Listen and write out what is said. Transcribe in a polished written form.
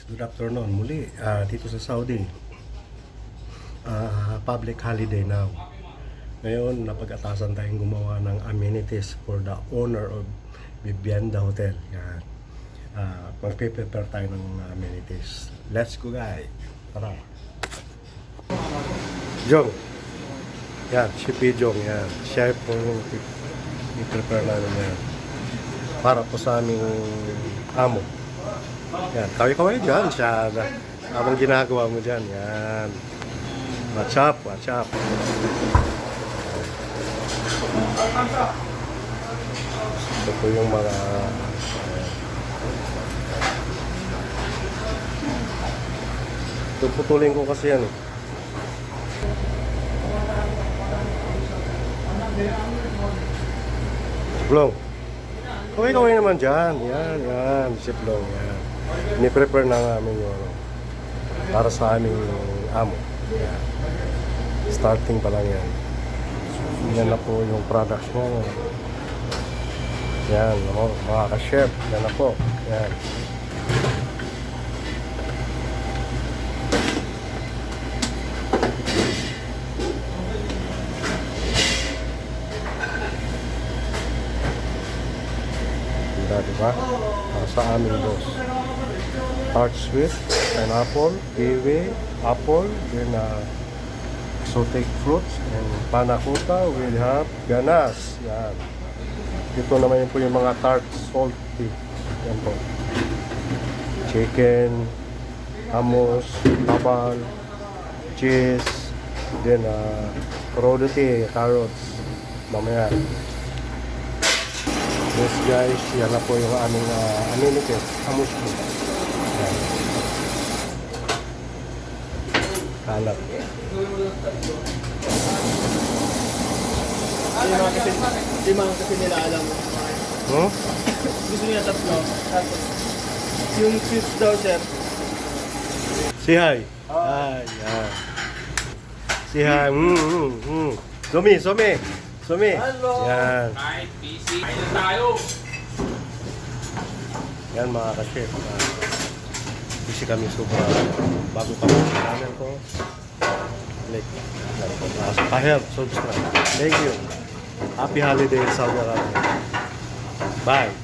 Good afternoon muli dito sa Saudi. Public holiday now. Ngayon, napag-atasan tayong gumawa ng amenities for the owner of Vivienda Hotel. Yan. Magpe-prepare tayo ng amenities. Let's go, guys. Tara. Jong. Yan, si Pijong. Yan. Siya po yung i-prepare namin yan. Para po sa aming amo. Yan, kaway-kaway dyan siya. Habang ginagawa mo dyan, yan. Watch up, watch up. Ito po yung mga ito putulin ko kasi yan. Blong. Kaway-kaway naman dyan. Yan, yan. Siplong, yan. Ini-prepare na namin yung para sa aming amo. Yan. Starting pa lang yan. Yan na po yung products niya. Yan, mga ka-chef. Yan na po. Yan. Diba? Para sa aming boss. Tart sweet, pineapple, kiwi, apple, then exotic fruits, and panakota will have ganas. Yan. Ito naman yun po yung mga tart salty. Yan po. Chicken, hummus, babal, cheese, then crudity, carrots. Mamaya. Yes guys, yan na po yung aming amenities. Hummus po. Yan. Kalat. Di mga kasi nila alam mo. Hmm? Gusto niya tatlo. Yung fifth daw, sir. Say hi. Hi. Yan. Say hi. Sumi, sumi. Sumi. Hello. Yan. Kahit busy, kain tayo. Yan mga ka-chef. Busy kami sobra. Bago kami sa channel ko. Like, pa-help, subscribe. Thank you. Happy holiday Saudi Arabia. Bye.